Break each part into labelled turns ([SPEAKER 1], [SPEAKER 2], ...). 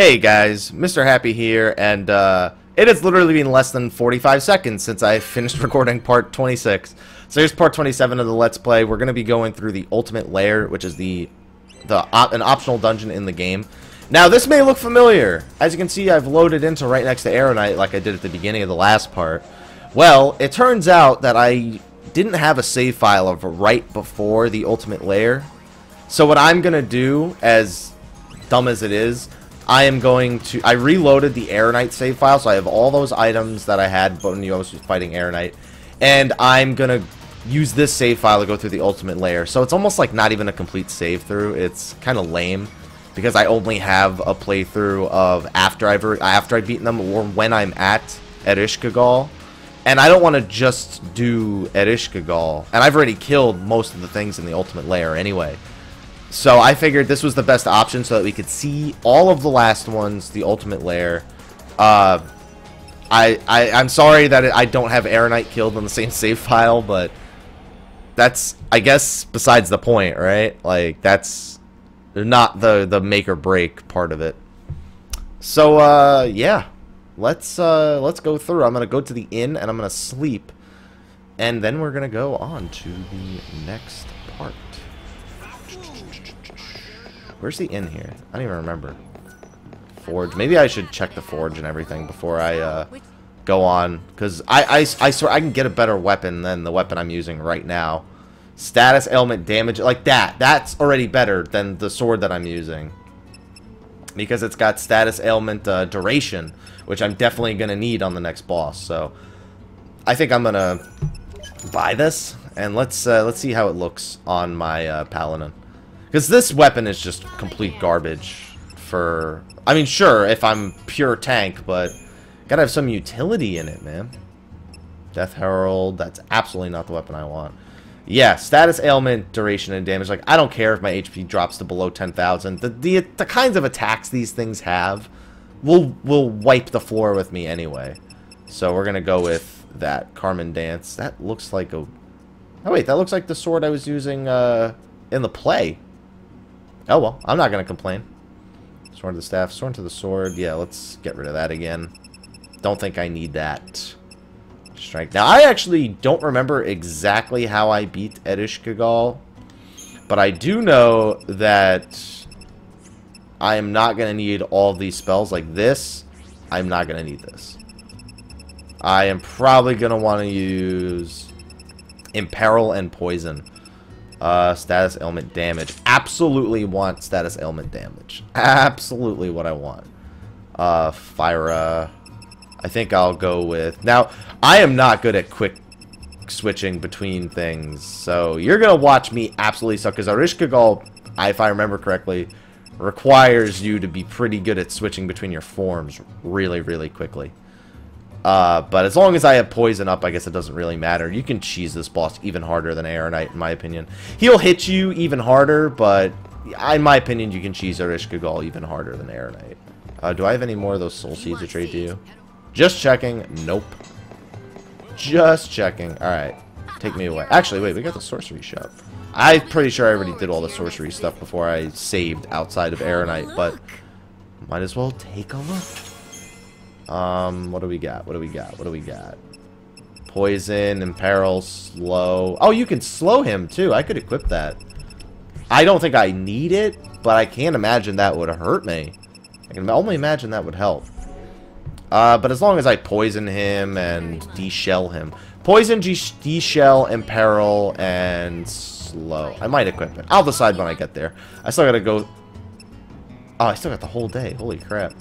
[SPEAKER 1] Hey guys, Mr. Happy here, and it has literally been less than 45 seconds since I finished recording part 26. So here's part 27 of the Let's Play. We're going to be going through the Ultimate Lair, which is an optional dungeon in the game. Now, this may look familiar. As you can see, I've loaded into right next to Aeronite like I did at the beginning of the last part. Well, it turns out that I didn't have a save file of right before the Ultimate Lair. So what I'm going to do, as dumb as it is, I reloaded the Aeronite save file, so I have all those items that I had when I was fighting Aeronite, and I'm gonna use this save file to go through the Ultimate Lair. So it's almost like not even a complete save through. It's kind of lame because I only have a playthrough of after I've beaten them or when I'm at Ereshkigal, and I don't want to just do Ereshkigal, and I've already killed most of the things in the Ultimate Lair anyway. So I figured this was the best option so that we could see all of the last ones, the Ultimate Lair. I'm sorry that I don't have Aeronite killed on the same save file, but that's, I guess, besides the point, right? Like, that's not the make or break part of it. So, yeah. Let's go through. I'm going to go to the inn, and I'm going to sleep. And then we're going to go on to the next part. Where's the inn here? I don't even remember. Forge. Maybe I should check the forge and everything before I go on. Because I swear I can get a better weapon than the weapon I'm using right now. Status, ailment, damage. Like that. That's already better than the sword that I'm using. Because it's got status, ailment, duration. Which I'm definitely going to need on the next boss. So I think I'm going to buy this. And let's see how it looks on my paladin. Because this weapon is just complete garbage for... I mean, sure, if I'm pure tank, but gotta have some utility in it, man. Death Herald, that's absolutely not the weapon I want. Yeah, status, ailment, duration, and damage. Like, I don't care if my HP drops to below 10,000. The kinds of attacks these things have will wipe the floor with me anyway. So we're gonna go with that. Carmen Dance. That looks like a... Oh, wait, that looks like the sword I was using in the play. Oh, well, I'm not going to complain. Sword to the staff, sword to the sword. Yeah, let's get rid of that again. Don't think I need that. Strike. Now, I actually don't remember exactly how I beat Ereshkigal, but I do know that I am not going to need all these spells like this. I'm not going to need this. I am probably going to want to use Imperil and Poison. Status ailment damage. Absolutely want status ailment damage. Absolutely what I want. Fira. I think I'll go with... Now, I am not good at quick switching between things. So, you're going to watch me absolutely suck. Because Ereshkigal, if I remember correctly, requires you to be pretty good at switching between your forms really, really quickly. But as long as I have poison up, I guess it doesn't really matter. You can cheese this boss even harder than Aeronite, in my opinion. He'll hit you even harder, but in my opinion, you can cheese Ereshkigal even harder than Aeronite. Do I have any more of those soul seeds to trade to you? Just checking. Nope. Just checking. Alright. Take me away. Actually, wait, we got the sorcery shop. I'm pretty sure I already did all the sorcery stuff before I saved outside of Aeronite, but might as well take a look. What do we got? What do we got? What do we got? Poison, Imperil, slow. Oh, you can slow him, too. I could equip that. I don't think I need it, but I can't imagine that would hurt me. I can only imagine that would help. But as long as I poison him and de-shell him. Poison, de-shell, Imperil, and slow. I might equip it. I'll decide when I get there. I still gotta go... Oh, I still got the whole day. Holy crap.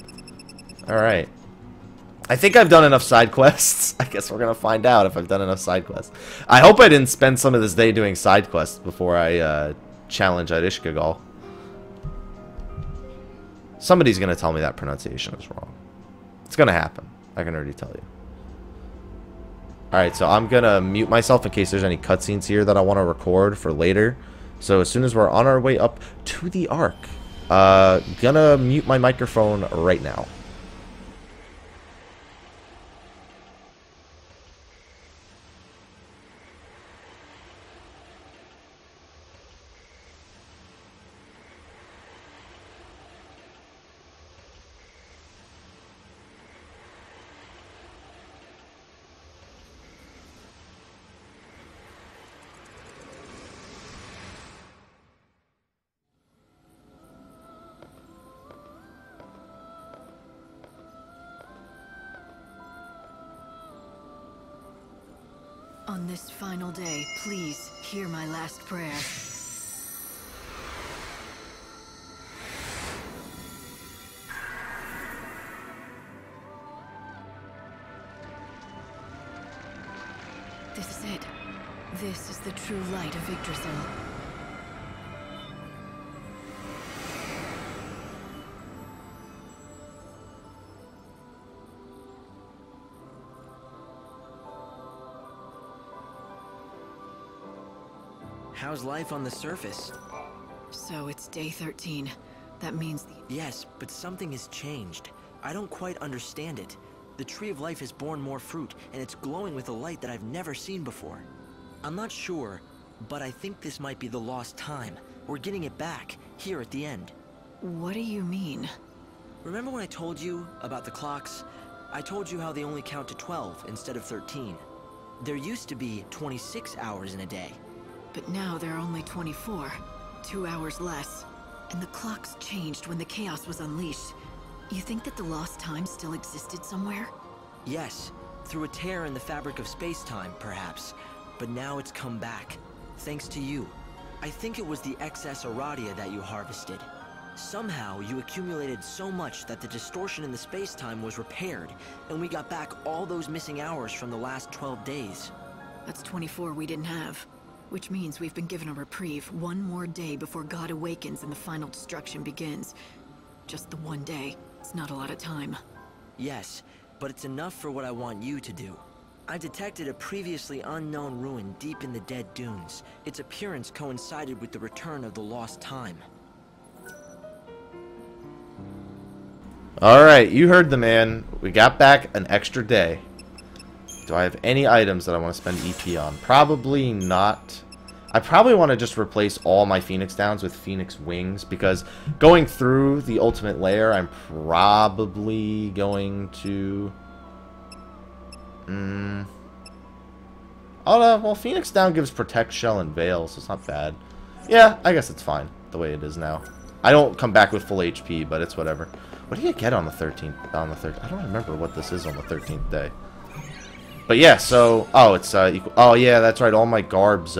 [SPEAKER 1] Alright. I think I've done enough side quests. I guess we're going to find out if I've done enough side quests. I hope I didn't spend some of this day doing side quests before I challenge Ereshkigal. Somebody's going to tell me that pronunciation is wrong. It's going to happen. I can already tell you. Alright, so I'm going to mute myself in case there's any cutscenes here that I want to record for later. So as soon as we're on our way up to the Ark, gonna mute my microphone right now.
[SPEAKER 2] On this final day, please hear my last prayer. This is it. This is the true light of Yggdrasil.
[SPEAKER 3] How's life on the surface?
[SPEAKER 2] So it's day 13. That means the...
[SPEAKER 3] Yes, but something has changed. I don't quite understand it. The Tree of Life has borne more fruit, and it's glowing with a light that I've never seen before. I'm not sure, but I think this might be the lost time. We're getting it back, here at the end.
[SPEAKER 2] What do you mean?
[SPEAKER 3] Remember when I told you about the clocks? I told you how they only count to 12 instead of 13. There used to be 26 hours in a day.
[SPEAKER 2] But now there are only 24. 2 hours less. And the clocks changed when the chaos was unleashed. You think that the lost time still existed somewhere?
[SPEAKER 3] Yes, through a tear in the fabric of space-time, perhaps. But now it's come back, thanks to you. I think it was the excess Aradia that you harvested. Somehow, you accumulated so much that the distortion in the space-time was repaired, and we got back all those missing hours from the last 12 days.
[SPEAKER 2] That's 24 we didn't have. Which means we've been given a reprieve, one more day before God awakens and the final destruction begins. Just the one day. It's not a lot of time.
[SPEAKER 3] Yes, but it's enough for what I want you to do. I detected a previously unknown ruin deep in the Dead Dunes. Its appearance coincided with the return of the lost time.
[SPEAKER 1] Alright, you heard the man. We got back an extra day. Do I have any items that I want to spend EP on? Probably not. I probably want to just replace all my Phoenix Downs with Phoenix Wings, because going through the ultimate lair, I'm probably going to... Oh, well, Phoenix Down gives Protect, Shell, and Veil, so it's not bad. Yeah, I guess it's fine, the way it is now. I don't come back with full HP, but it's whatever. What do you get on the 13th? On the 13th? I don't remember what this is on the 13th day. But yeah, so... Oh, it's equal... Oh, yeah, that's right, all my garbs,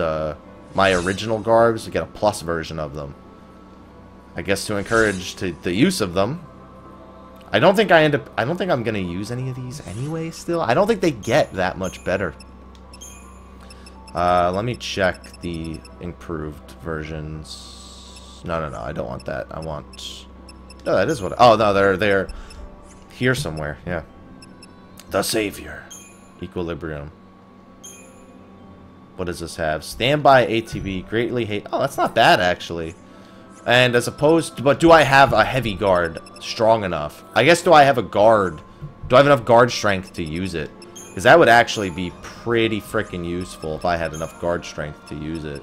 [SPEAKER 1] my original garbs, I get a plus version of them. I guess to encourage the use of them. I don't think I'm gonna use any of these anyway still. I don't think they get that much better. Let me check the improved versions. No, I don't want that. I want... No, that is what... Oh, no, they're here somewhere, yeah. The Savior. Equilibrium. What does this have? Standby ATB, greatly hate... Oh, that's not bad, actually. And as opposed to... But do I have a heavy guard strong enough? I guess do I have a guard? Do I have enough guard strength to use it? Because that would actually be pretty freaking useful if I had enough guard strength to use it.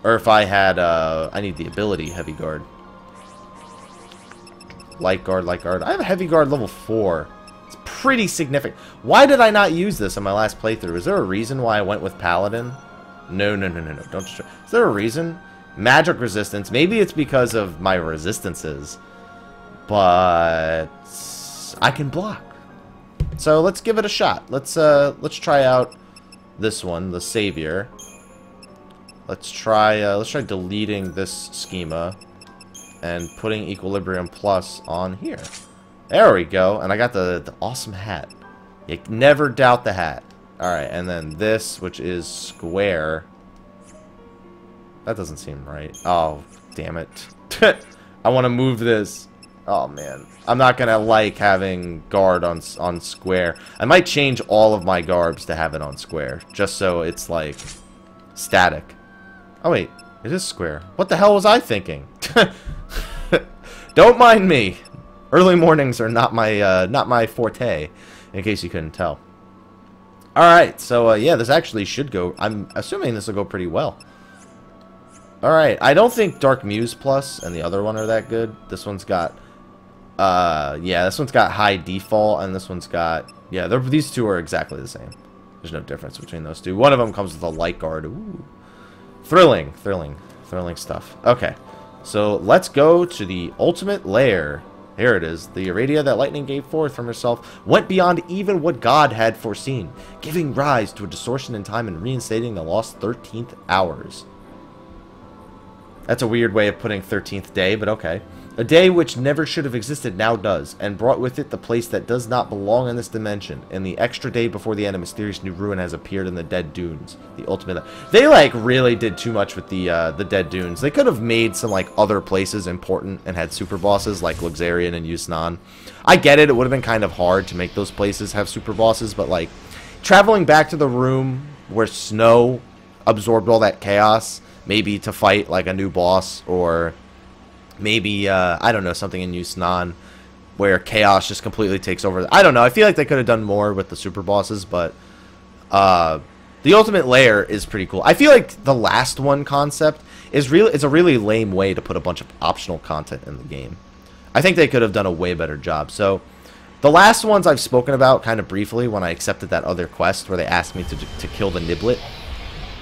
[SPEAKER 1] Or if I had... I need the ability heavy guard. Light guard, light guard. I have a heavy guard level 4. It's pretty significant. Why did I not use this in my last playthrough? Is there a reason why I went with Paladin? No. Don't destroy. Is there a reason? Magic resistance. Maybe it's because of my resistances. But I can block. So let's give it a shot. Let's try out this one, the Savior. Let's try deleting this schema and putting Equilibrium Plus on here. There we go. And I got the awesome hat. You never doubt the hat. Alright, and then this, which is Square. That doesn't seem right. Oh, damn it. I want to move this. Oh, man. I'm not going to like having guard on Square. I might change all of my garbs to have it on Square. Just so it's, like, static. Oh, wait. It is Square. What the hell was I thinking? Don't mind me. Early mornings are not my forte, in case you couldn't tell. Alright, so, yeah, this actually should go... I'm assuming this will go pretty well. Alright, I don't think Dark Muse Plus and the other one are that good. This one's got... yeah, this one's got high default, and this one's got... Yeah, these two are exactly the same. There's no difference between those two. One of them comes with a light guard. Ooh. Thrilling stuff. Okay, so let's go to the ultimate lair Here it is. The irradia that lightning gave forth from herself went beyond even what God had foreseen, giving rise to a distortion in time and reinstating the lost 13th hours. That's a weird way of putting 13th day, but okay. A day which never should have existed now does, and brought with it the place that does not belong in this dimension, and the extra day before the end a mysterious new ruin has appeared in the Dead Dunes. The ultimate... They, like, really did too much with the Dead Dunes. They could have made some, like, other places important and had super bosses, like Luxarian and Yusnan. I get it, it would have been kind of hard to make those places have super bosses, but, like, traveling back to the room where Snow absorbed all that chaos, maybe to fight, like, a new boss, or... maybe, I don't know, something in Yusnan where chaos just completely takes over. I don't know. I feel like they could have done more with the super bosses, but the ultimate lair is pretty cool. I feel like the last one concept is it's a really lame way to put a bunch of optional content in the game. I think they could have done a way better job. So the last ones I've spoken about kind of briefly when I accepted that other quest where they asked me to kill the Niblet.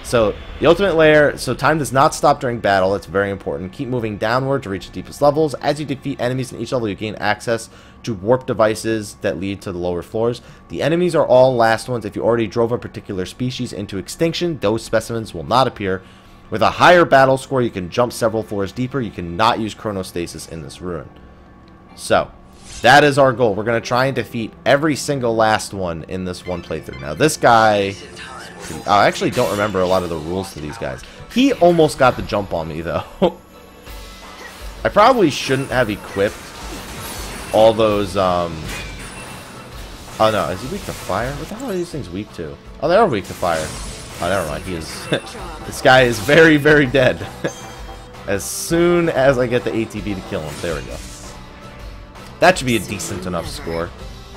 [SPEAKER 1] So, the ultimate lair, so time does not stop during battle, it's very important. Keep moving downward to reach the deepest levels. As you defeat enemies in each level, you gain access to warp devices that lead to the lower floors. The enemies are all last ones. If you already drove a particular species into extinction, those specimens will not appear. With a higher battle score, you can jump several floors deeper. You cannot use chronostasis in this ruin. So, that is our goal. We're going to try and defeat every single last one in this one playthrough. Now, this guy... I actually don't remember a lot of the rules to these guys. He almost got the jump on me, though. I probably shouldn't have equipped all those, Oh, no. Is he weak to fire? What the hell are these things weak to? Oh, they are weak to fire. Oh, never mind. He is... This guy is very, very dead. As soon as I get the ATB to kill him. There we go. That should be a decent enough score.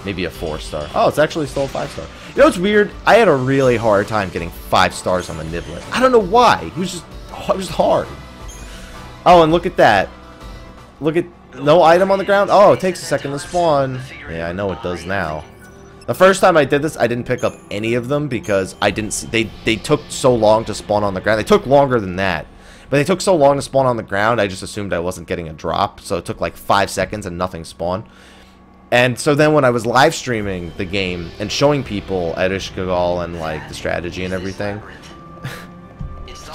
[SPEAKER 1] Maybe a 4-star. Oh, it's actually still a 5-star. You know what's weird? I had a really hard time getting 5 stars on the Niblet. I don't know why. It was just hard. Oh, and look at that. Look at... No item on the ground? Oh, it takes a second to spawn. Yeah, I know it does now. The first time I did this, I didn't pick up any of them because I didn't see... They took so long to spawn on the ground. They took longer than that. But they took so long to spawn on the ground, I just assumed I wasn't getting a drop. So it took like 5 seconds and nothing spawned. And so then when I was live streaming the game and showing people at Ishkagal and like the strategy and everything,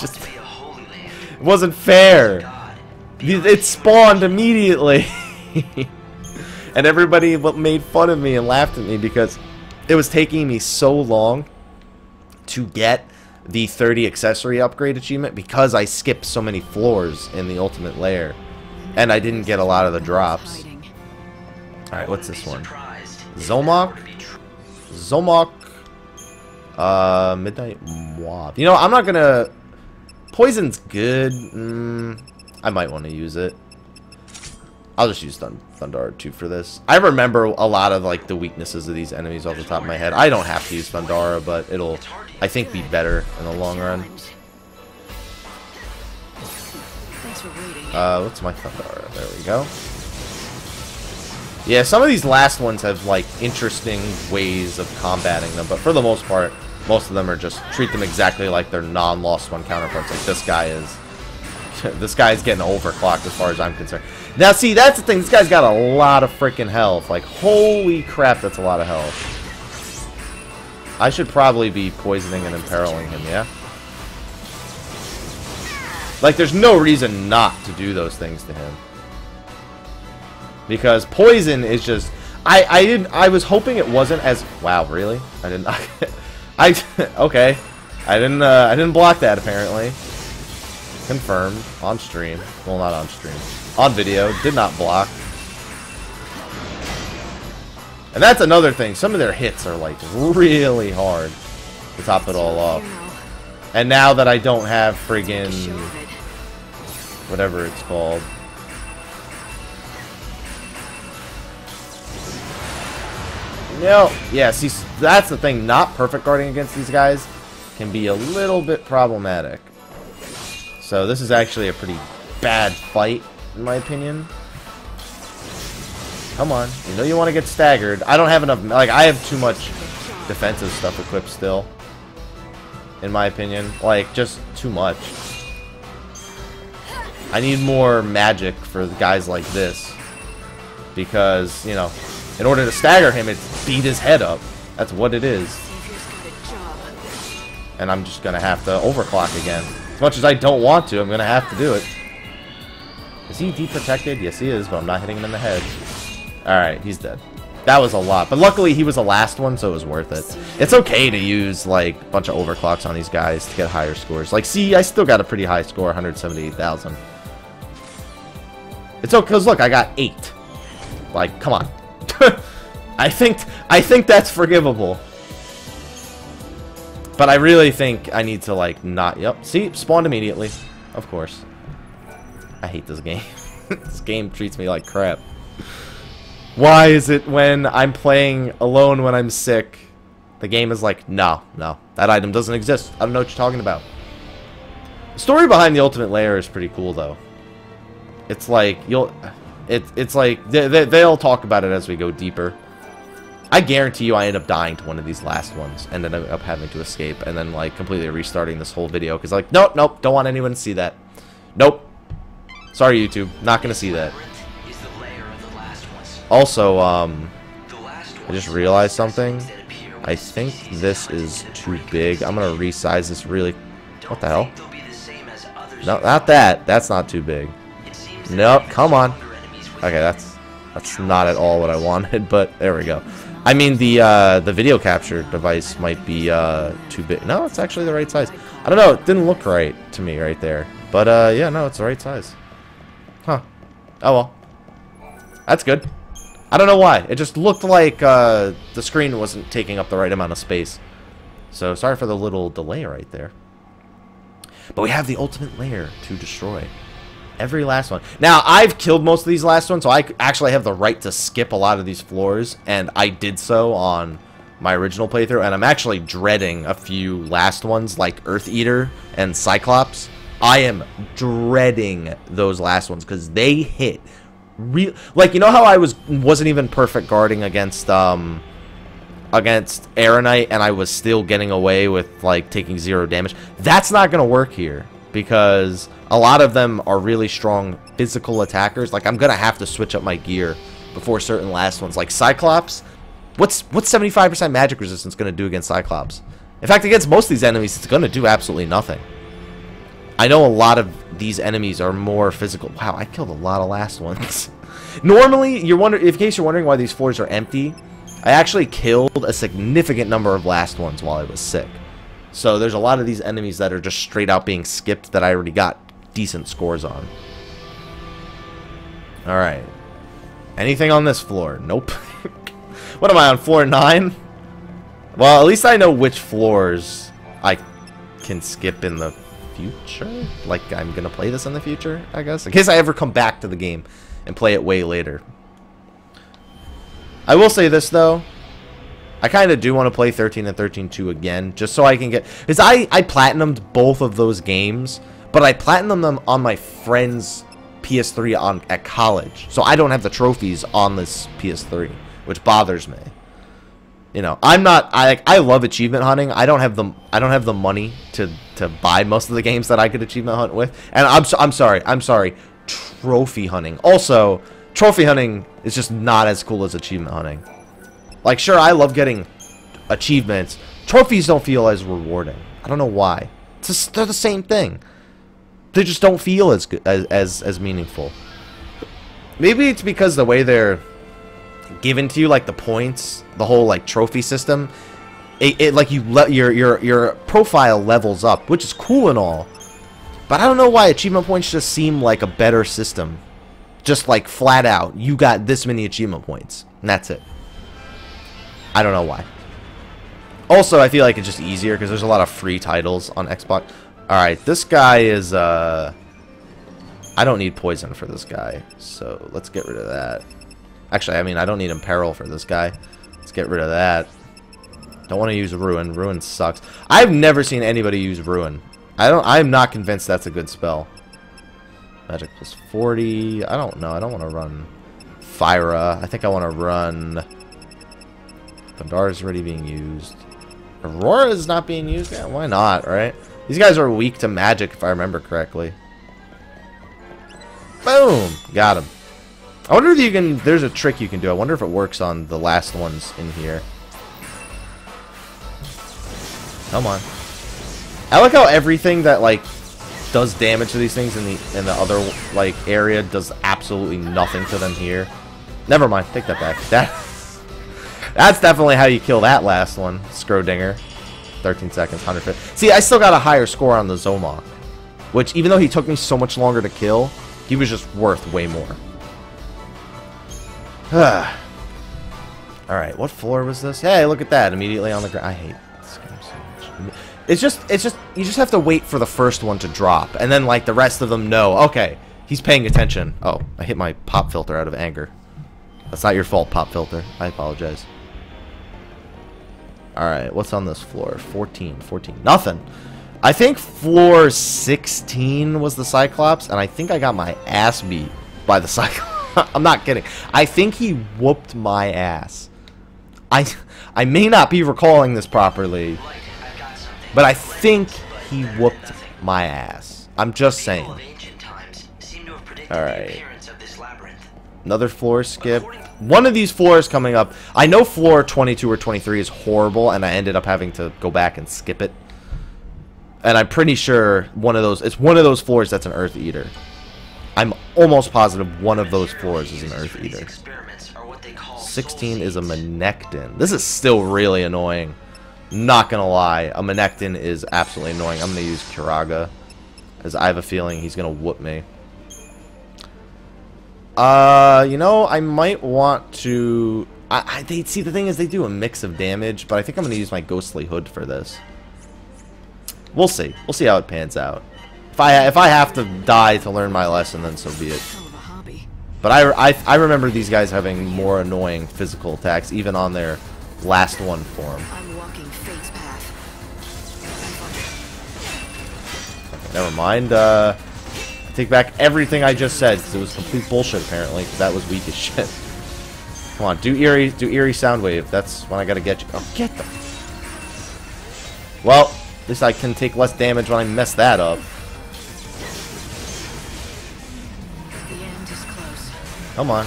[SPEAKER 1] just it wasn't fair. It spawned immediately. And everybody made fun of me and laughed at me because it was taking me so long to get the 30 accessory upgrade achievement because I skipped so many floors in the ultimate lair and I didn't get a lot of the drops. Alright, what's this one? Zomok? Zomok. Midnight Mob. You know, I'm not gonna... Poison's good. I might want to use it. I'll just use Thundara 2 for this. I remember a lot of, like, the weaknesses of these enemies off the top of my head. I don't have to use Thundara, but it'll, I think, be better in the long run. What's my Thundara? There we go. Yeah, some of these last ones have, like, interesting ways of combating them, but for the most part, most of them are just treat them exactly like their non-Lost One counterparts, like this guy is. This guy's getting overclocked as far as I'm concerned. Now, see, that's the thing. This guy's got a lot of freaking health. Like, holy crap, that's a lot of health. I should probably be poisoning and imperiling him, yeah? Like, there's no reason not to do those things to him. Because poison is just... I was hoping it wasn't as... Wow, really? I didn't... Okay. I didn't block that, apparently. Confirmed. On stream. Well, not on stream. On video. Did not block. And that's another thing. Some of their hits are, like, really hard to top it all off. And now that I don't have friggin... whatever it's called... No, yeah, see, that's the thing. Not perfect guarding against these guys can be a little bit problematic. So this is actually a pretty bad fight, in my opinion. Come on. You know you want to get staggered. I don't have enough... Like, I have too much defensive stuff equipped still. In my opinion. Like, just too much. I need more magic for guys like this. Because, you know, in order to stagger him, it's beat his head up. That's what it is. And I'm just going to have to overclock again. As much as I don't want to, I'm going to have to do it. Is he deprotected? Yes, he is, but I'm not hitting him in the head. Alright, he's dead. That was a lot. But luckily, he was the last one, so it was worth it. It's okay to use, like, a bunch of overclocks on these guys to get higher scores. Like, see, I still got a pretty high score, 178,000. It's okay, because look, I got 8. Like, come on. I think that's forgivable. But I really think I need to, like, not... Yep, see? Spawned immediately. Of course. I hate this game. This game treats me like crap. Why is it when I'm playing alone when I'm sick, the game is like, no, that item doesn't exist. I don't know what you're talking about. The story behind the ultimate lair is pretty cool, though. It's like, it's like, they'll talk about it as we go deeper. I guarantee you I end up dying to one of these last ones, and then end up having to escape, and then, like, completely restarting this whole video, because, like, nope, don't want anyone to see that. Nope. Sorry, YouTube. Not gonna see that. Also, I just realized something. I think this is too big. I'm gonna resize this really... What the hell? No, not that. That's not too big. Nope, come on. Okay, that's not at all what I wanted, but there we go. I mean, the video capture device might be too big. No, it's actually the right size. I don't know. It didn't look right to me right there. But, yeah, no, it's the right size. Huh. Oh, well. That's good. I don't know why. It just looked like the screen wasn't taking up the right amount of space. So, sorry for the little delay right there. But we have the ultimate lair to destroy. Every last one. Now, I've killed most of these last ones, so I actually have the right to skip a lot of these floors. And I did so on my original playthrough. And I'm actually dreading a few last ones, like Earth Eater and Cyclops. I am dreading those last ones, because they hit... Like, you know how I wasn't even perfect guarding against Aeronite, and I was still getting away with, like, taking 0 damage? That's not gonna work here, because a lot of them are really strong physical attackers. Like, I'm gonna have to switch up my gear before certain last ones. Like Cyclops, what's 75% magic resistance gonna do against Cyclops? In fact, against most of these enemies, it's gonna do absolutely nothing. I know a lot of these enemies are more physical. Wow, I killed a lot of last ones. Normally, in case you're wondering why these floors are empty, I actually killed a significant number of last ones while I was sick. So there's a lot of these enemies that are just straight out being skipped that I already got decent scores on. Alright. Anything on this floor? Nope. What am I, on floor 9? Well, at least I know which floors I can skip in the future. Like, I'm gonna play this in the future, I guess, in case I ever come back to the game and play it way later. I will say this, though. I kind of do want to play 13 and 13-2 again, just so I can get... Because I platinumed both of those games, but I platinumed them on my friend's PS3 at college. So I don't have the trophies on this PS3, which bothers me. You know, I love achievement hunting. I don't have the money to buy most of the games that I could achievement hunt with. And I'm sorry. Trophy hunting. Also, trophy hunting is just not as cool as achievement hunting. Like, sure, I love getting achievements. Trophies don't feel as rewarding. I don't know why. They're the same thing. They just don't feel as good, as meaningful. Maybe it's because the way they're given to you, like the points, the whole like trophy system, it like your profile levels up, which is cool and all, but I don't know why achievement points just seem like a better system. Just like flat out, you got this many achievement points, and that's it. I don't know why. Also, I feel like it's just easier because there's a lot of free titles on Xbox. Alright, this guy is I don't need poison for this guy, so let's get rid of that. Actually, I mean, I don't need Imperil for this guy. Let's get rid of that. Don't want to use Ruin. Ruin sucks. I've never seen anybody use Ruin. I'm not convinced that's a good spell. Magic plus 40. I don't know. I don't want to run Fyra. I think I want to run... Pandara is already being used. Aurora is not being used? Yeah, why not, right? These guys are weak to magic, if I remember correctly. Boom! Got him. I wonder if you can... There's a trick you can do. I wonder if it works on the last ones in here. Come on. I like how everything that, like, does damage to these things in the other, like, area does absolutely nothing to them here. Never mind. Take that back. That's definitely how you kill that last one. Scrodinger. 13 seconds, 150. See, I still got a higher score on the Zomok. Which, even though he took me so much longer to kill, he was just worth way more. Alright, what floor was this? Hey, look at that. Immediately on the ground. I hate this game so much. It's just, you just have to wait for the first one to drop. And then, like, the rest of them know, okay, he's paying attention. Oh, I hit my pop filter out of anger. That's not your fault, pop filter. I apologize. Alright, what's on this floor? 14. Nothing. I think floor 16 was the Cyclops, and I think I got my ass beat by the Cyclops. I'm not kidding. I think he whooped my ass. I may not be recalling this properly, but I think he whooped my ass. I'm just saying. Alright. Another floor skip. One of these floors coming up. I know floor 22 or 23 is horrible, and I ended up having to go back and skip it. And I'm pretty sure it's one of those floors that's an Earth Eater. I'm almost positive one of those floors is an Earth Eater. 16 is a Menectin. This is still really annoying. Not gonna lie. A Menectin is absolutely annoying. I'm gonna use Kiraga, as I have a feeling he's gonna whoop me. You know, I might want to... see, the thing is, they do a mix of damage, but I think I'm gonna use my Ghostly Hood for this. We'll see. We'll see how it pans out. If I have to die to learn my lesson, then so be it. But I remember these guys having more annoying physical attacks, even on their last one form. Okay, never mind. I take back everything I just said, because it was complete bullshit apparently, because that was weak as shit. Come on, do eerie Soundwave. That's when I gotta get you. Oh, get them. Well, at least I can take less damage when I mess that up. Come on.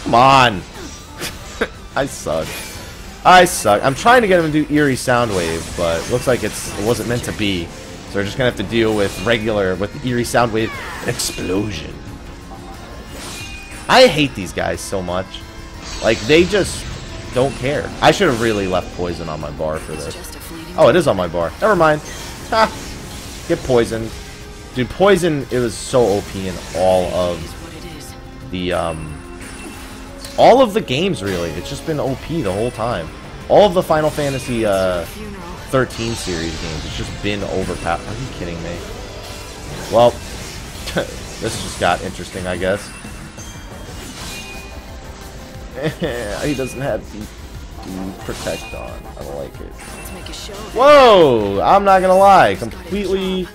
[SPEAKER 1] Come on. I suck. I'm trying to get him to do eerie Soundwave, but looks like it wasn't meant to be. So we're just gonna have to deal with eerie Soundwave explosion. I hate these guys so much. Like, they just don't care. I should have really left poison on my bar for this. Oh, it is on my bar. Never mind. Ha! Get poisoned. Dude, poison, it was so OP in all of the games, really. It's just been OP the whole time. All of the Final Fantasy 13 series games, it's just been overpowered. Are you kidding me? Well, this just got interesting, I guess. He doesn't have the protect on. I don't like it. Whoa! I'm not gonna lie. Completely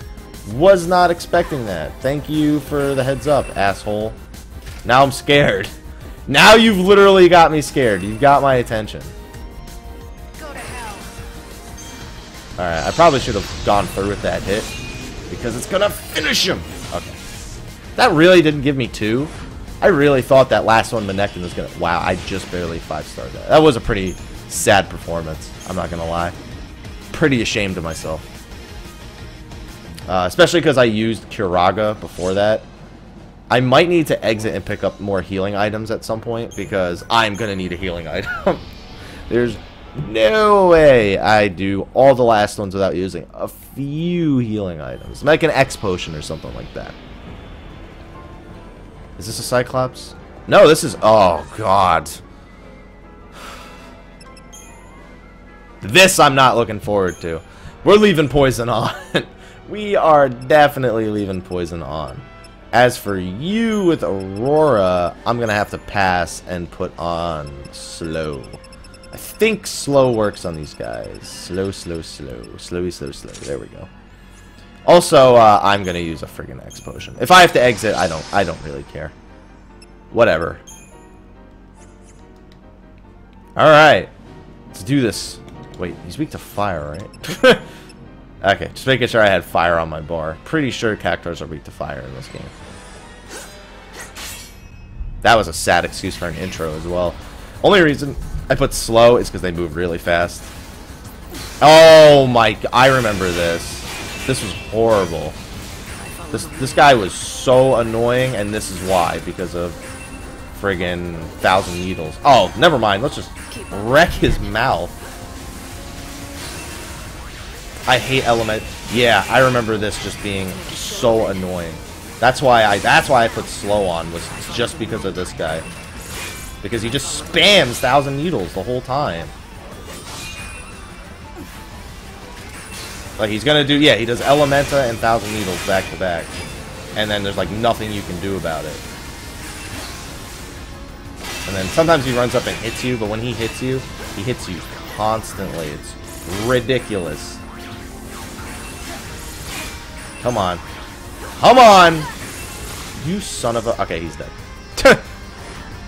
[SPEAKER 1] was not expecting that. Thank you for the heads up, asshole. Now I'm scared. Now you've literally got me scared. You've got my attention. Alright, I probably should have gone through with that hit, because it's gonna finish him! Okay. That really didn't give me 2. I really thought that last one, Menectin, was gonna... Wow, I just barely 5-starred that. That was a pretty sad performance, I'm not gonna lie. Pretty ashamed of myself. Especially because I used Kiraga before that. I might need to exit and pick up more healing items at some point, because I'm gonna need a healing item. There's no way I do all the last ones without using a few healing items. Like an X potion or something like that. Is this a Cyclops? No, this is... Oh, God. This I'm not looking forward to. We're leaving poison on. We are definitely leaving poison on. As for you with Aurora, I'm going to have to pass and put on slow. I think slow works on these guys. Slow. Slowy, slow. There we go. Also, I'm going to use a friggin' X potion. If I have to exit, I don't really care. Whatever. Alright. Let's do this. Wait, he's weak to fire, right? Okay, just making sure I had fire on my bar. Pretty sure cactuars are weak to fire in this game. That was a sad excuse for an intro as well. Only reason I put slow is because they move really fast. Oh my, I remember this. This was horrible. This guy was so annoying, and this is why, because of friggin' 1,000 needles. Oh, never mind. Let's just wreck his mouth. I hate element. Yeah, I remember this just being so annoying. That's why I put slow on, was just because of this guy. Because he just spams 1,000 needles the whole time. Like, he's gonna do, yeah, he does Elementa and 1,000 needles back to back. And then there's like nothing you can do about it. And then sometimes he runs up and hits you, but when he hits you constantly. It's ridiculous. Come on. Come on! You son of a... Okay, he's dead.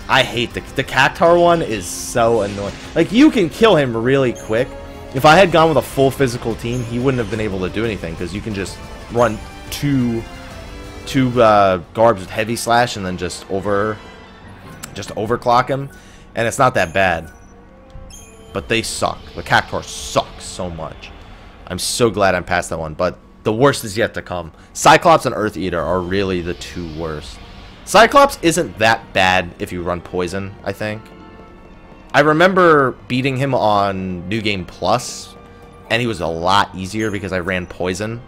[SPEAKER 1] I hate the Cactar one is so annoying. Like, you can kill him really quick. If I had gone with a full physical team, he wouldn't have been able to do anything, because you can just run two Garbs with heavy slash and then just overclock him, and it's not that bad. But they suck. The Cactar sucks so much. I'm so glad I'm past that one, but the worst is yet to come. Cyclops and Earth Eater are really the two worst. Cyclops isn't that bad if you run Poison, I think. I remember beating him on New Game Plus, and he was a lot easier because I ran Poison.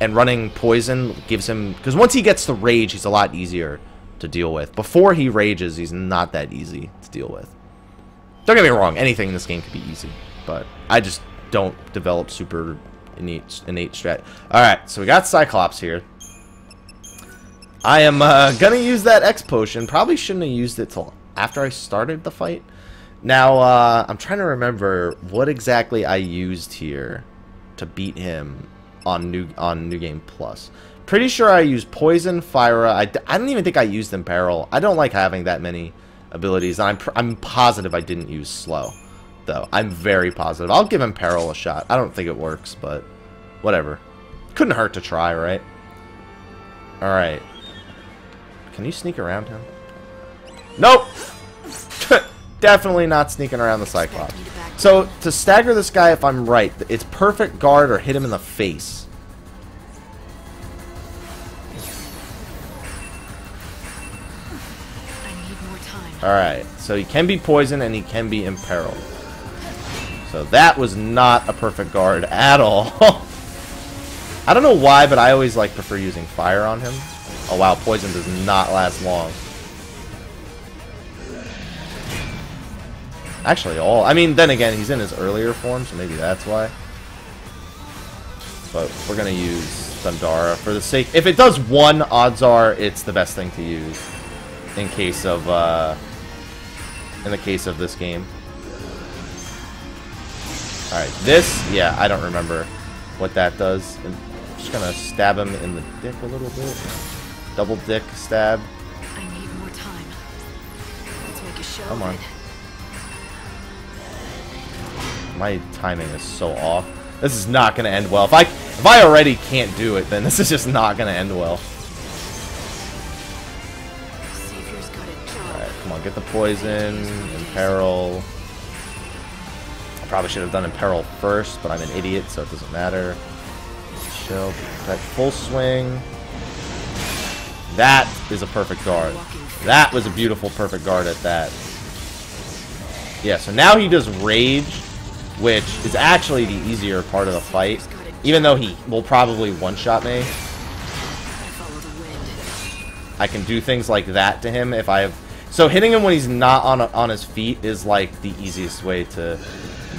[SPEAKER 1] And running Poison gives him... Because once he gets to Rage, he's a lot easier to deal with. Before he rages, he's not that easy to deal with. Don't get me wrong, anything in this game could be easy. But I just don't develop super innate strat. Alright, so we got Cyclops here. I am gonna use that X potion. Probably shouldn't have used it till after I started the fight. Now, I'm trying to remember what exactly I used here to beat him on New Game Plus. Pretty sure I used Poison, Fire. I don't even think I used Imperil. I don't like having that many abilities. I'm positive I didn't use Slow, though. I'm very positive. I'll give Imperil a shot. I don't think it works, but whatever. Couldn't hurt to try, right? Alright. Can you sneak around him? Nope! Definitely not sneaking around the Cyclops. So, to stagger this guy, if I'm right, it's perfect guard or hit him in the face. Alright, so he can be poisoned and he can be imperiled. So that was not a perfect guard at all. I don't know why, but I always prefer using fire on him. Oh wow, poison does not last long. Actually, I mean, then again, he's in his earlier form, so maybe that's why. But we're gonna use Thundara for the sake. If it does one, odds are it's the best thing to use in case of in the case of this game. All right, this, yeah, I don't remember what that does. I'm just gonna stab him in the dick a little bit. Double dick stab.
[SPEAKER 2] I need more time. Let's make a show.
[SPEAKER 1] Come on. My timing is so off. This is not going to end well. If I already can't do it, then this is just not going to end well. Alright, come on, get the poison, Imperil. I probably should have done Imperil first, but I'm an idiot, so it doesn't matter. Chill, that full swing. That is a perfect guard. That was a beautiful perfect guard at that. Yeah, so now he does Rage, which is actually the easier part of the fight, even though he will probably one-shot me. I can do things like that to him if I have... So hitting him when he's not on his feet is like the easiest way to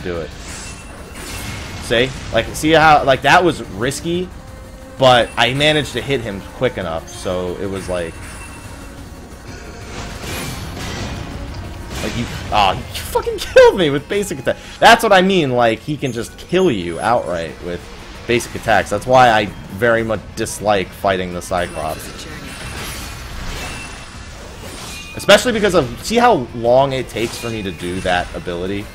[SPEAKER 1] do it. See? See how, that was risky, but I managed to hit him quick enough, so it was you fucking killed me with basic attack. That's what I mean, he can just kill you outright with basic attacks. That's why I very much dislike fighting the Cyclops. Especially because of, see how long it takes for me to do that ability?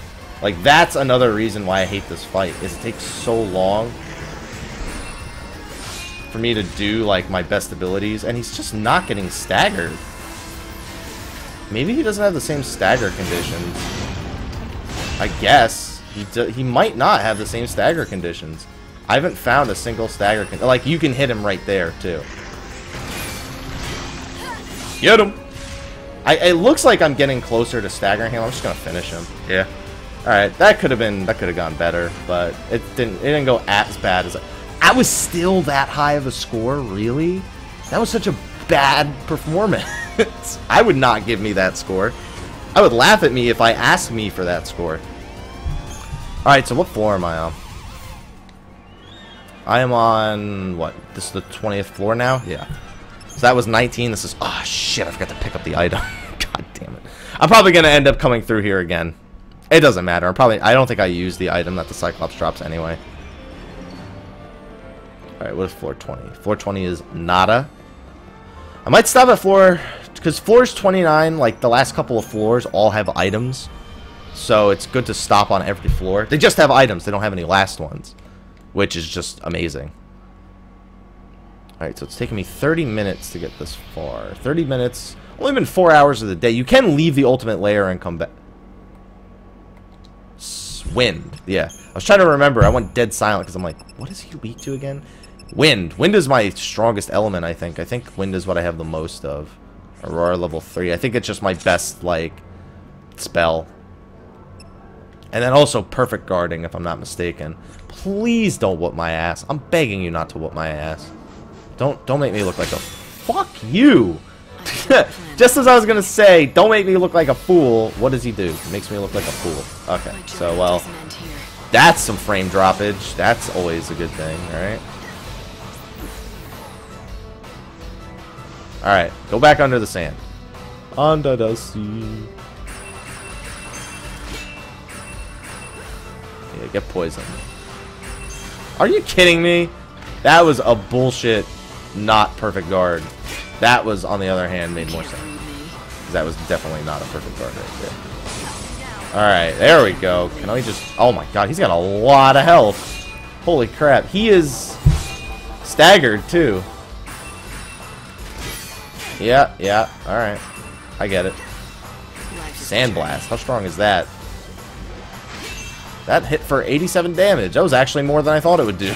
[SPEAKER 1] That's another reason why I hate this fight, is it takes so long for me to do, my best abilities, and he's just not getting staggered. Maybe he doesn't have the same stagger conditions. I guess. He might not have the same stagger conditions. I haven't found a single stagger like, you can hit him right there, too. Get him! It looks like I'm getting closer to staggering him. I'm just gonna finish him. Yeah. Alright, that could have gone better, but it didn't go as bad as I was still that high of a score, really? That was such a bad performance. I would not give me that score. I would laugh at me if I asked me for that score. Alright, so what floor am I on? I am on, what? This is the 20th floor now? Yeah. So that was 19. This is... Oh, shit. I forgot to pick up the item. God damn it. I'm probably going to end up coming through here again. It doesn't matter. I don't think I used the item that the Cyclops drops anyway. Alright, what is floor 20? Floor 20 is nada. I might stop at floor... Because floors 29, like the last couple of floors, all have items. So it's good to stop on every floor. They just have items. They don't have any last ones. Which is just amazing. Alright, so it's taken me 30 minutes to get this far. 30 minutes. Only been 4 hours of the day. You can leave the ultimate lair and come back. Wind. Yeah. I was trying to remember. I went dead silent because I'm like, what is he weak to again? Wind. Wind is my strongest element, I think. I think wind is what I have the most of. Aurora level 3. I think it's just my best, like, spell. And then also perfect guarding, if I'm not mistaken. Please don't whoop my ass. I'm begging you not to whoop my ass. Don't make me look like a... Fuck you! Just as I was gonna say, don't make me look like a fool. What does he do? He makes me look like a fool. Okay, so, well... That's some frame droppage. That's always a good thing, alright? Alright, go back under the sand. Under the sea. Yeah, get poisoned. Are you kidding me? That was a bullshit, not perfect guard. That was, on the other hand, made more sense. That was definitely not a perfect guard right there. Alright, there we go. Can I just... Oh my god, he's got a lot of health. Holy crap. He is staggered, too. Yeah, alright. I get it. Sandblast. How strong is that? That hit for 87 damage. That was actually more than I thought it would do.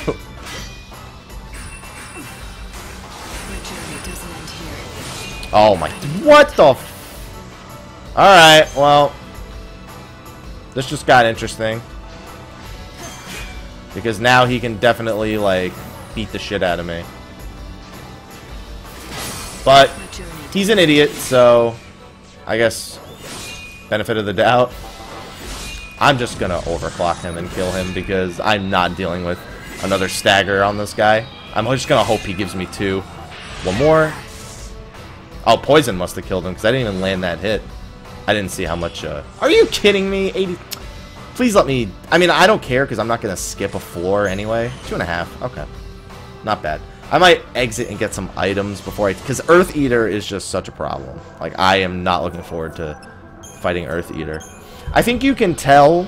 [SPEAKER 1] Oh my... What the f... Alright, well... This just got interesting. Because now he can definitely, like, beat the shit out of me. But... He's an idiot, so... I guess... Benefit of the doubt. I'm just gonna overclock him and kill him because I'm not dealing with another stagger on this guy. I'm just gonna hope he gives me 2. One more. Oh, poison must have killed him because I didn't even land that hit. I didn't see how much... Are you kidding me? 80... Please let me... I mean, I don't care because I'm not gonna skip a floor anyway. 2.5. Okay. Not bad. I might exit and get some items before I... Because Earth Eater is just such a problem. Like, I am not looking forward to fighting Earth Eater. I think you can tell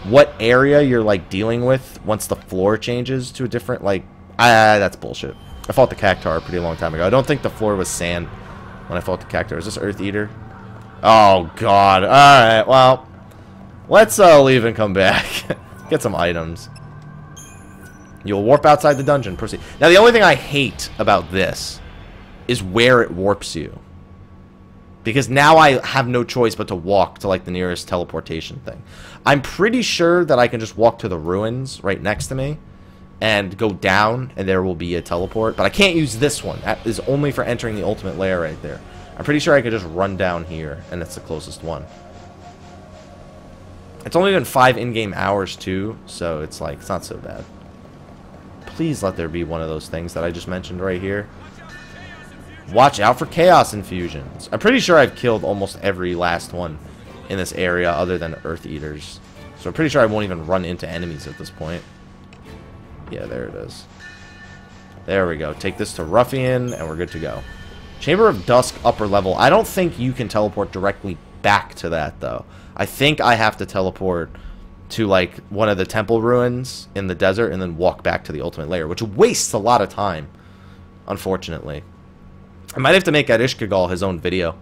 [SPEAKER 1] what area you're, like, dealing with once the floor changes to a different, like... that's bullshit. I fought the Cactuar a pretty long time ago. I don't think the floor was sand when I fought the Cactuar. Is this Earth Eater? Oh, God. Alright, well... Let's leave and come back. Get some items. You'll warp outside the dungeon. Proceed. Now, the only thing I hate about this is where it warps you. Because now I have no choice but to walk to, like, the nearest teleportation thing. I'm pretty sure that I can just walk to the ruins right next to me and go down, and there will be a teleport. But I can't use this one. That is only for entering the ultimate lair right there. I'm pretty sure I could just run down here, and it's the closest one. It's only been 5 in-game hours, too, so it's, like, it's not so bad. Please let there be one of those things that I just mentioned right here. Watch out for Chaos Infusions. I'm pretty sure I've killed almost every last one in this area other than Earth Eaters. So I'm pretty sure I won't even run into enemies at this point. Yeah, there it is. There we go. Take this to Ruffian, and we're good to go. Chamber of Dusk, upper level. I don't think you can teleport directly back to that, though. I think I have to teleport to, like, one of the temple ruins in the desert and then walk back to the ultimate lair, which wastes a lot of time, unfortunately. I might have to make Erishkigal his own video.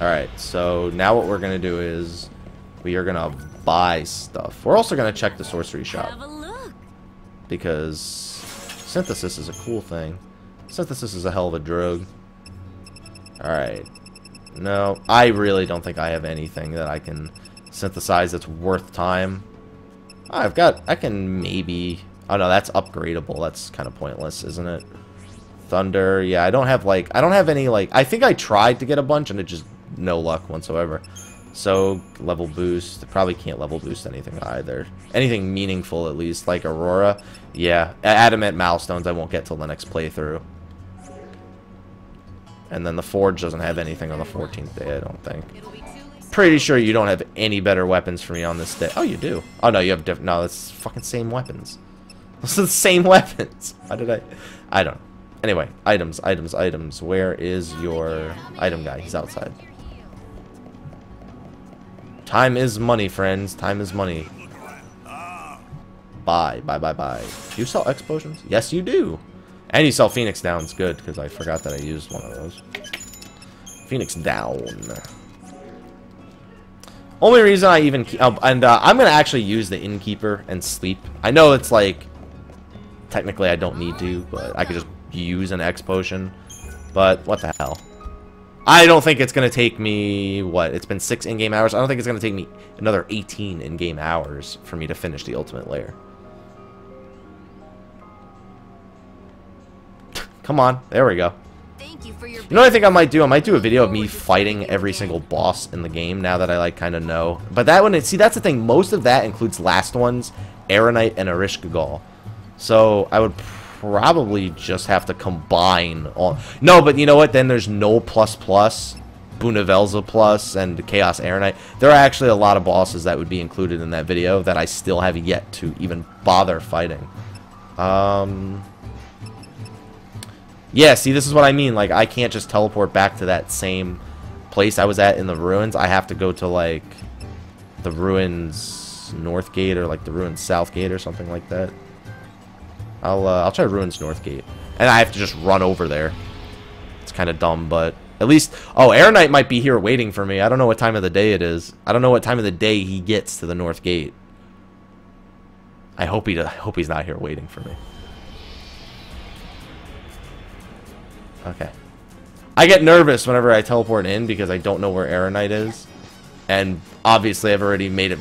[SPEAKER 1] Alright, so now what we're going to do is we are going to buy stuff. We're also going to check the sorcery shop.
[SPEAKER 4] Have a look.
[SPEAKER 1] Because synthesis is a cool thing. Synthesis is a hell of a drug. Alright. No, I really don't think I have anything that I can synthesize that's worth time. I can maybe... Oh no, that's upgradable. That's kind of pointless, isn't it? Thunder, yeah, I don't have any, I think I tried to get a bunch and it just no luck whatsoever. So, level boost, probably can't level boost anything either. Anything meaningful at least, like Aurora, yeah. Adamant milestones I won't get till the next playthrough. And then the Forge doesn't have anything on the 14th day, I don't think. Pretty sure you don't have any better weapons for me on this day. Oh, you do. Oh, no, you have different... No, that's fucking same weapons. Those are the same weapons. How did I don't know. Anyway, items. Where is your item guy? He's outside. Time is money, friends. Time is money. Buy. Do you sell X potions? Yes, you do. And you sell Phoenix Downs. Good, because I forgot that I used one of those. Phoenix Down. Only reason I even... I'm going to actually use the Innkeeper and sleep. I know it's like... Technically, I don't need to, but I could just use an X potion. But what the hell? I don't think it's going to take me... What? It's been 6 in-game hours. I don't think it's going to take me another 18 in-game hours for me to finish the ultimate lair. Come on. There we go.
[SPEAKER 4] Thank you for your...
[SPEAKER 1] You know what I think I might do? I might do a video of me fighting every single boss in the game now that I, like, kind of know. But that one... See, that's the thing. Most of that includes last ones, Aeronite, and Erishkigal. So, I would probably just have to combine all... No, but you know what? Then there's No++, Bunavelza Plus, and Chaos Aeronite. There are actually a lot of bosses that would be included in that video that I still have yet to even bother fighting. Yeah, see, this is what I mean. Like, I can't just teleport back to that same place I was at in the ruins. I have to go to, like, the ruins North Gate or, like, the ruins South Gate or something like that. I'll try ruins North Gate. And I have to just run over there. It's kind of dumb, but at least... Oh, Aeronite might be here waiting for me. I don't know what time of the day it is. I don't know what time of the day he gets to the North Gate. I hope he's not here waiting for me. Okay. I get nervous whenever I teleport in because I don't know where Aeronite is. And obviously I've already made it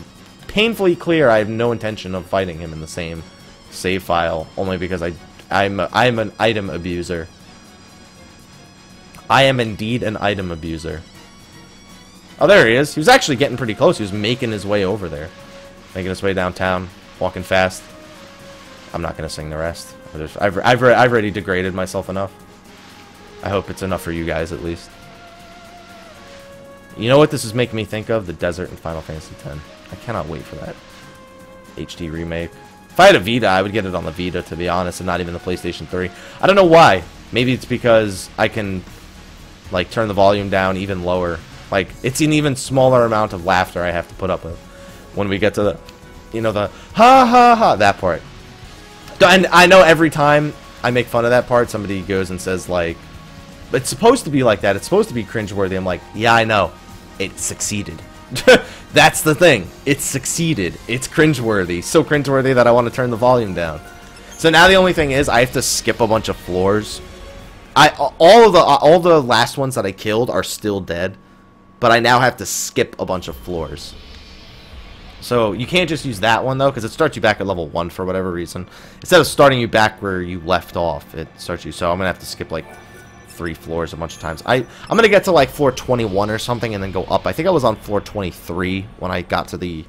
[SPEAKER 1] painfully clear I have no intention of fighting him in the same save file. Only because I'm an item abuser. I am indeed an item abuser. Oh, there he is. He was actually getting pretty close. He was making his way over there. Making his way downtown. Walking fast. I'm not going to sing the rest. I've already degraded myself enough. I hope it's enough for you guys, at least. You know what this is making me think of? The desert in Final Fantasy X. I cannot wait for that HD remake. If I had a Vita, I would get it on the Vita, to be honest, and not even the PlayStation 3. I don't know why. Maybe it's because I can, like, turn the volume down even lower. Like, it's an even smaller amount of laughter I have to put up with when we get to the, you know, the ha ha ha, that part. And I know every time I make fun of that part, somebody goes and says, like, it's supposed to be like that. It's supposed to be cringeworthy. I'm like, yeah, I know. It succeeded. That's the thing. It succeeded. It's cringeworthy. So cringeworthy that I want to turn the volume down. So now the only thing is I have to skip a bunch of floors. All the last ones that I killed are still dead, but I now have to skip a bunch of floors. So you can't just use that one though, because it starts you back at level 1 for whatever reason. Instead of starting you back where you left off, it starts you. So I'm gonna have to skip like 3 floors a bunch of times. I'm gonna get to like floor 21 or something and then go up. I think I was on floor 23 when I got to the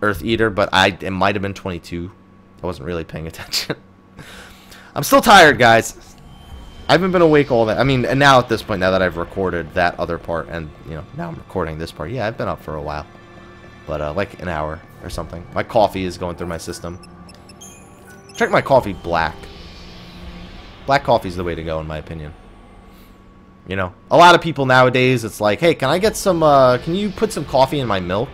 [SPEAKER 1] Earth Eater, but it might have been 22. I wasn't really paying attention. I'm still tired, guys. I haven't been awake all that. I mean, and now at this point, now that I've recorded that other part, and you know, now I'm recording this part. Yeah, I've been up for a while, but like an hour or something. My coffee is going through my system. Check my coffee black. Black coffee is the way to go, in my opinion. You know, a lot of people nowadays, it's like, hey, can I get some, can you put some coffee in my milk?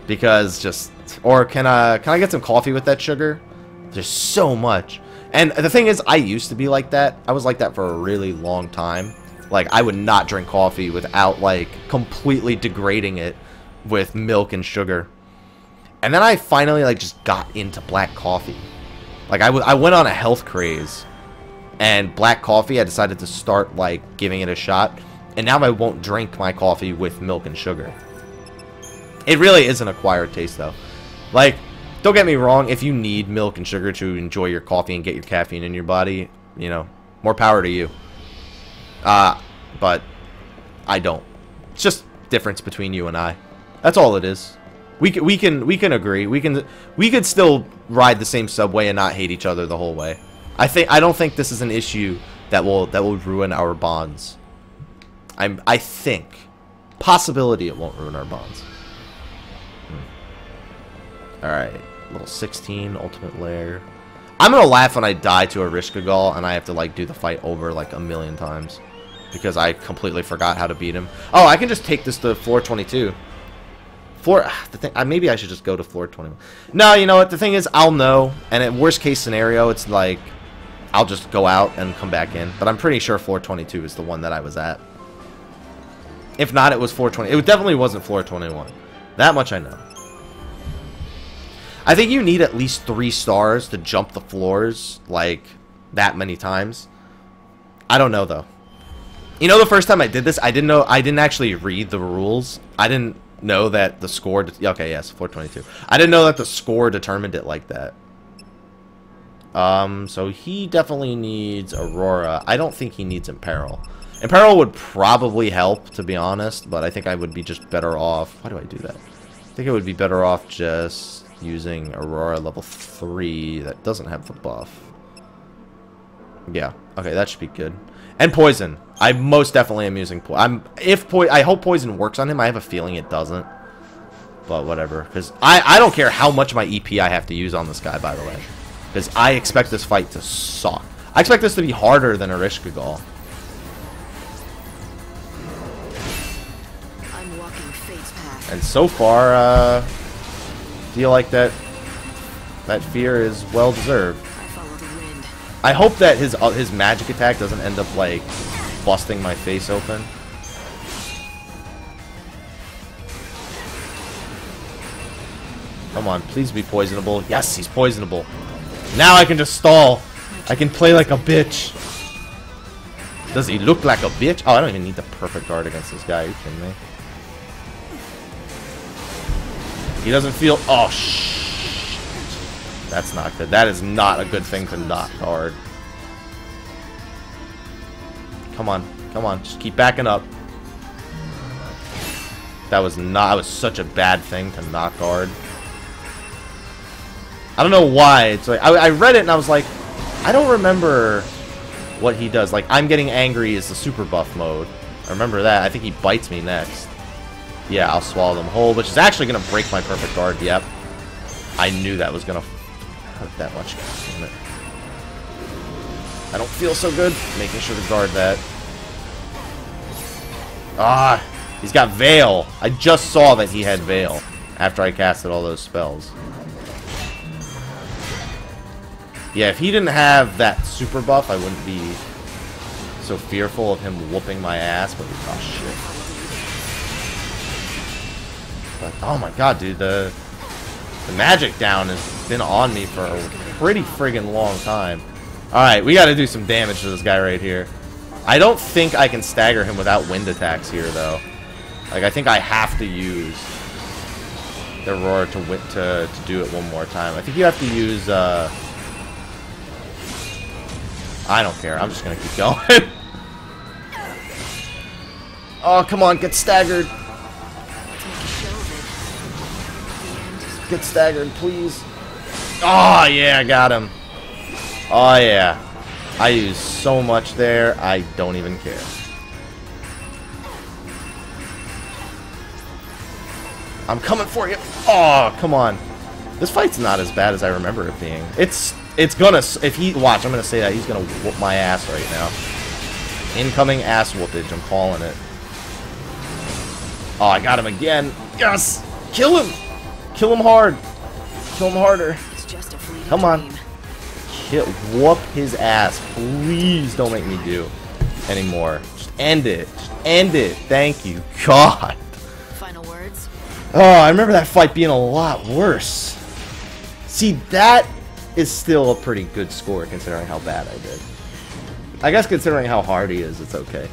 [SPEAKER 1] Because just, or can I get some coffee with that sugar? There's so much. And the thing is, I used to be like that. I was like that for a really long time. Like, I would not drink coffee without, like, completely degrading it with milk and sugar. And then I finally, like, just got into black coffee. Like, I went on a health craze. And black coffee, I decided to start, like, giving it a shot. And now I won't drink my coffee with milk and sugar. It really is an acquired taste, though. Like, don't get me wrong, if you need milk and sugar to enjoy your coffee and get your caffeine in your body, you know, more power to you. But I don't. It's just difference between you and I. That's all it is. We can agree. We could still ride the same subway and not hate each other the whole way. I don't think this is an issue that will ruin our bonds. I think possibility it won't ruin our bonds. All right, level 16 ultimate lair. I'm gonna laugh when I die to a Rishkagal and I have to like do the fight over like a million times because I completely forgot how to beat him. Oh, I can just take this to floor 22. Maybe I should just go to floor 21. No, you know what? The thing is, I'll know, and at worst case scenario, it's like I'll just go out and come back in. But I'm pretty sure floor 22 is the one that I was at. If not, it was floor 20. It definitely wasn't floor 21. That much I know. I think you need at least 3 stars to jump the floors like that many times. I don't know though. You know, the first time I did this, I didn't actually read the rules. I didn't know that the score. Okay, yes, 422. I didn't know that the score determined it like that. So he definitely needs Aurora. I don't think he needs Imperil. Imperil would probably help, to be honest, but I think I would be just better off. Why do I do that? I think I would be better off just using Aurora level 3 that doesn't have the buff. Yeah, okay, that should be good. And Poison. I most definitely am using Poison. I hope Poison works on him. I have a feeling it doesn't. But whatever. Because I don't care how much of my EP I have to use on this guy, by the way. Because I expect this fight to suck. I expect this to be harder than Erishkigal.
[SPEAKER 2] I'm walking fate's path.
[SPEAKER 1] And so far, feel like that fear is well deserved.
[SPEAKER 2] I follow the wind.
[SPEAKER 1] I hope that his magic attack doesn't end up like busting my face open. Come on, please be poisonable. Yes, he's poisonable. Now I can just stall. I can play like a bitch. Does he look like a bitch? Oh, I don't even need the perfect guard against this guy. Are you kidding me? He doesn't feel... Oh, shh. That's not good. That is not a good thing to not guard. Come on. Come on. Just keep backing up. That was such a bad thing to not guard. I don't know why. It's like I read it and I was like, I don't remember what he does. Like, I'm getting angry is the super buff mode. I remember that. I think he bites me next. Yeah, I'll swallow them whole, which is actually going to break my perfect guard. Yep. I knew that was going to hurt that much. Damn it. I don't feel so good. Making sure to guard that. Ah, he's got Veil. I just saw that he had Veil after I casted all those spells. Yeah, if he didn't have that super buff, I wouldn't be so fearful of him whooping my ass. But oh shit! But oh my god, dude, the magic down has been on me for a pretty friggin' long time. All right, we got to do some damage to this guy right here. I don't think I can stagger him without wind attacks here, though. Like, I think I have to use the Aurora to do it one more time. I think you have to use. I don't care. I'm just gonna keep going. Oh, come on, get staggered. Get staggered, please. Oh, yeah, I got him. Oh, yeah. I used so much there, I don't even care. I'm coming for you. Oh, come on. This fight's not as bad as I remember it being. It's gonna, if he, watch, I'm gonna say that, he's gonna whoop my ass right now. Incoming ass whoopage, I'm calling it. Oh, I got him again. Yes! Kill him! Kill him hard. Kill him harder.
[SPEAKER 2] It's just a fleeting
[SPEAKER 1] Come on.
[SPEAKER 2] dream.
[SPEAKER 1] Whoop his ass. Please don't make me do anymore. Just end it. Just end it. Thank you. God.
[SPEAKER 2] Final words?
[SPEAKER 1] Oh, I remember that fight being a lot worse. See, that is still a pretty good score considering how bad I did. I guess considering how hard he is, it's okay.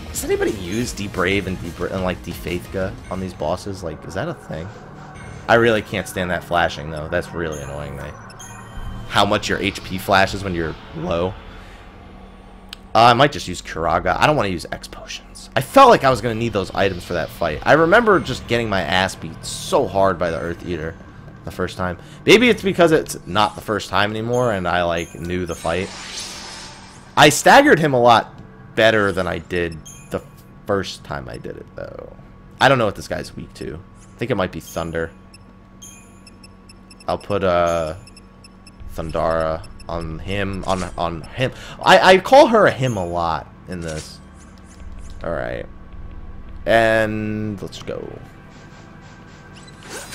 [SPEAKER 1] Does anybody use Debrave and like Defaithka on these bosses? Like, is that a thing? I really can't stand that flashing though. That's really annoying me. How much your HP flashes when you're low. I might just use Kuraga. I don't want to use X potions. I felt like I was going to need those items for that fight. I remember just getting my ass beat so hard by the Earth Eater the first time. Maybe it's because it's not the first time anymore and I like knew the fight. I staggered him a lot better than I did the first time I did it though. I don't know what this guy's weak to. I think it might be Thunder. I'll put Thundara on him. On him. I call her a him a lot in this. Alright. And let's go.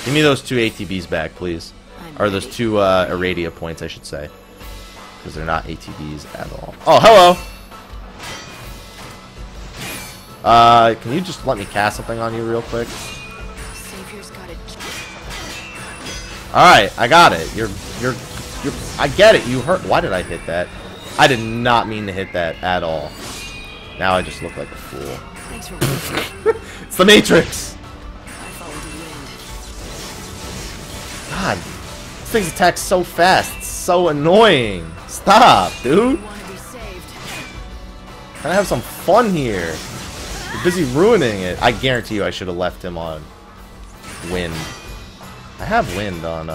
[SPEAKER 1] Give me those 2 ATBs back, please. Or those 2 Iradia points, I should say. Because they're not ATBs at all. Oh, hello! Can you just let me cast something on you real quick? Alright, I got it. I get it. You hurt. Why did I hit that? I did not mean to hit that at all. Now I just look like a fool.
[SPEAKER 2] Thanks for
[SPEAKER 1] It's the Matrix!
[SPEAKER 2] I followed the wind.
[SPEAKER 1] God, this thing's attack so fast. It's so annoying. Stop, dude.
[SPEAKER 2] Want to be saved.
[SPEAKER 1] Trying to have some fun here. You're busy ruining it. I guarantee you I should have left him on wind. I have wind on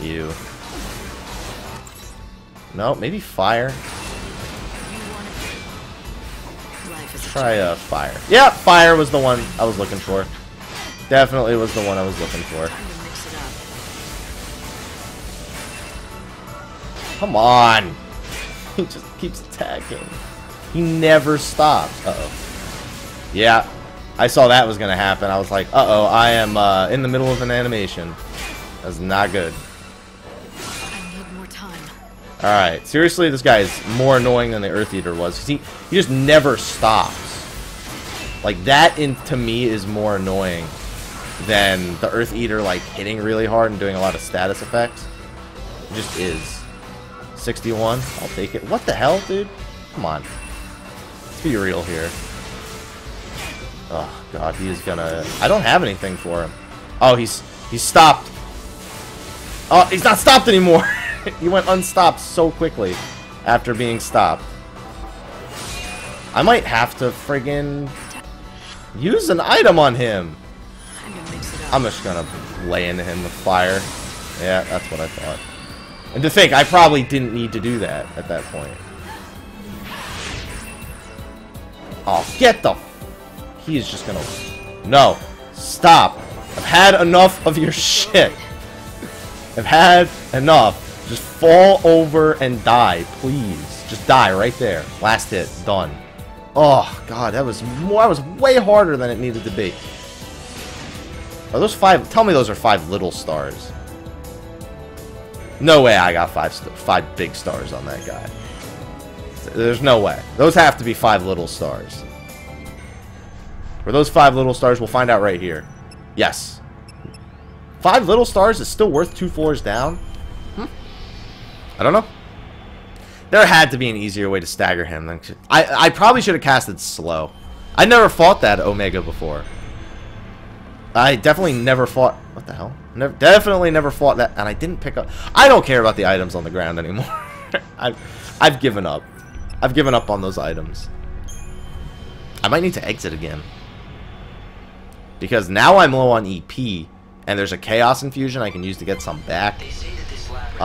[SPEAKER 1] you. No, maybe fire. Try fire. Yeah, fire was the one I was looking for. Definitely was the one I was looking for. Come on. He just keeps attacking. He never stops. Uh-oh. Yeah, I saw that was going to happen. I was like, uh-oh, I am in the middle of an animation. That's not good.
[SPEAKER 2] I need more time.
[SPEAKER 1] Alright, seriously, this guy is more annoying than the Earth Eater was. 'Cause he just never stops. Like, that, to me, is more annoying than the Earth Eater, like, hitting really hard and doing a lot of status effects. It just is. 61, I'll take it. What the hell, dude? Come on. Let's be real here. Oh, God, he is gonna... I don't have anything for him. Oh, he's stopped. Oh, he's not stopped anymore. He went unstopped so quickly after being stopped. I might have to friggin' use an item on him. I'm just gonna lay into him with fire. Yeah, that's what I thought. And to think, I probably didn't need to do that at that point. Oh, get the... He is just gonna... No. Stop. I've had enough of your shit. I've had enough. Just fall over and die, please. Just die right there. Last hit. Done. Oh, God. That was way harder than it needed to be. Are those 5... Tell me those are 5 little stars. No way I got 5 big stars on that guy. There's no way. Those have to be 5 little stars. Were those 5 little stars? We'll find out right here. Yes. 5 little stars is still worth 2 floors down? I don't know. There had to be an easier way to stagger him. Than I probably should have casted slow. I never fought that Omega before. I definitely never fought... What the hell? Definitely never fought that, and I didn't pick up... I don't care about the items on the ground anymore. I've given up. I've given up on those items. I might need to exit again. Because now I'm low on EP, and there's a Chaos Infusion I can use to get some back. Or,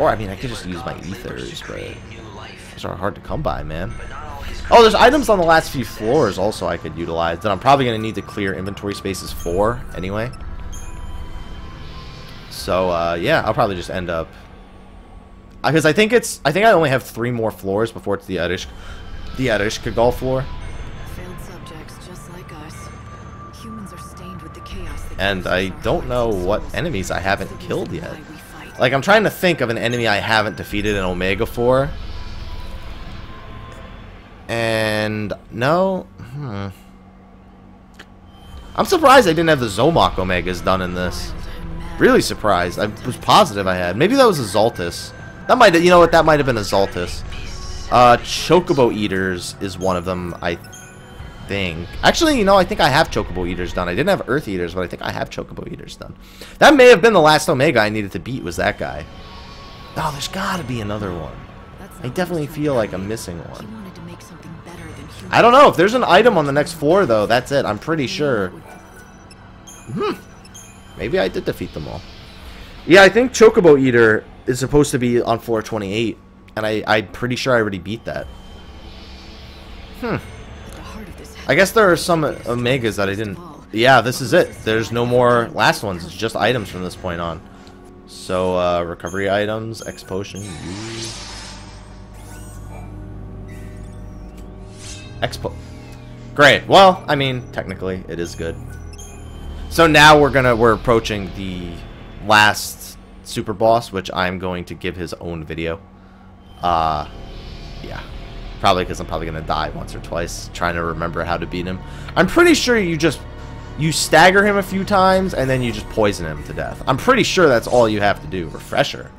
[SPEAKER 1] I mean, I could just use my Ethers, but... Those are hard to come by, man. Oh, there's items on the last few floors also I could utilize that I'm probably going to need to clear inventory spaces for anyway. So, yeah, I'll probably just end up... Because I think I only have 3 more floors before it's the Ereshkigal floor.
[SPEAKER 2] Failed subjects just like us. Humans are stained with the chaos that
[SPEAKER 1] And I don't know what enemies I haven't killed yet. Like, I'm trying to think of an enemy I haven't defeated an Omega for. And And no, I'm surprised I didn't have the Zomok Omegas done in this. Really surprised. I was positive I had. Maybe that was a Zoltus. That might, you know what? That might have been a Zoltus. Chocobo Eaters is one of them, I think. Actually, you know, I think I have Chocobo Eaters done. I didn't have Earth Eaters, but I think I have Chocobo Eaters done. That may have been the last Omega I needed to beat, was that guy. Oh, there's got to be another one. I definitely feel like I'm missing one. I don't know. If there's an item on the next floor, though, that's it. I'm pretty sure. Maybe I did defeat them all. Yeah, I think Chocobo Eater is supposed to be on floor 28. And I'm pretty sure I already beat that. I guess there are some Omegas that I didn't... Yeah, this is it. There's no more last ones. It's just items from this point on. So, recovery items, X Potion, Great. Well, I mean, technically, it is good. So now we're approaching the last super boss, which I'm going to give his own video. Yeah. Probably because I'm probably going to die once or twice trying to remember how to beat him. I'm pretty sure you stagger him a few times and then you just poison him to death. I'm pretty sure that's all you have to do. Refresher.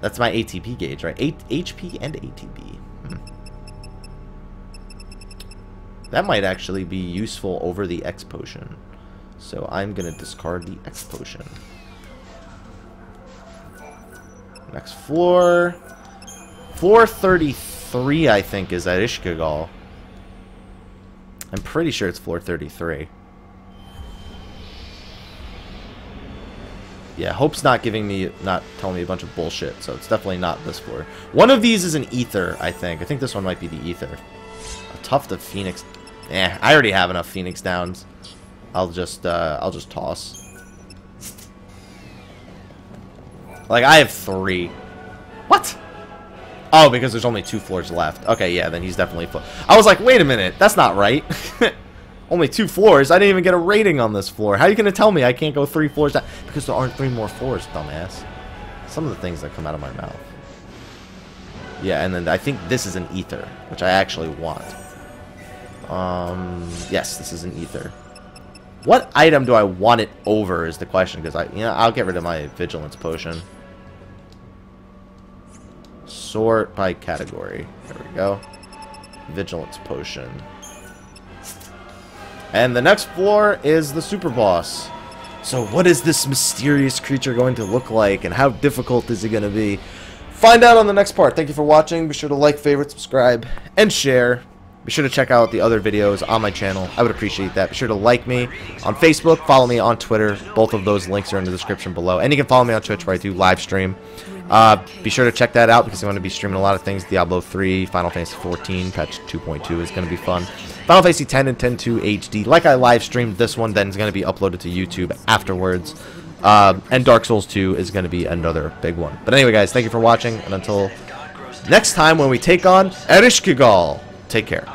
[SPEAKER 1] That's my ATP gauge, right? HP and ATP. That might actually be useful over the X Potion. So I'm going to discard the X Potion. Next floor. Floor 33, I think, is at Ishkigal. I'm pretty sure it's floor 33. Yeah, Hope's not telling me a bunch of bullshit, so it's definitely not this floor. One of these is an Ether, I think. I think this one might be the Ether. A Tuft of Phoenix. I already have enough Phoenix Downs. I'll just toss. Like, I have 3. What? Oh, because there's only 2 floors left. Okay, yeah, then he's definitely full. I was like, wait a minute, that's not right. Only 2 floors. I didn't even get a rating on this floor. How are you going to tell me I can't go 3 floors down? Because there aren't 3 more floors, dumbass. Some of the things that come out of my mouth. Yeah, and then I think this is an Ether, which I actually want. Yes, this is an Ether. What item do I want it over is the question, because I'll get rid of my Vigilance Potion. Sort by category. There we go. Vigilance Potion. And the next floor is the super boss. So what is this mysterious creature going to look like, and how difficult is it going to be? Find out on the next part. Thank you for watching. Be sure to like, favorite, subscribe, and share. Be sure to check out the other videos on my channel. I would appreciate that. Be sure to like me on Facebook, follow me on Twitter. Both of those links are in the description below. And you can follow me on Twitch where I do live stream. Be sure to check that out because I'm going to be streaming a lot of things. Diablo 3, Final Fantasy 14, patch 2.2 is going to be fun. Final Fantasy 10 and 10.2 HD. Like I live streamed this one, then it's going to be uploaded to YouTube afterwards. And Dark Souls 2 is going to be another big one. But anyway, guys, thank you for watching. And until next time when we take on Ereshkigal, take care.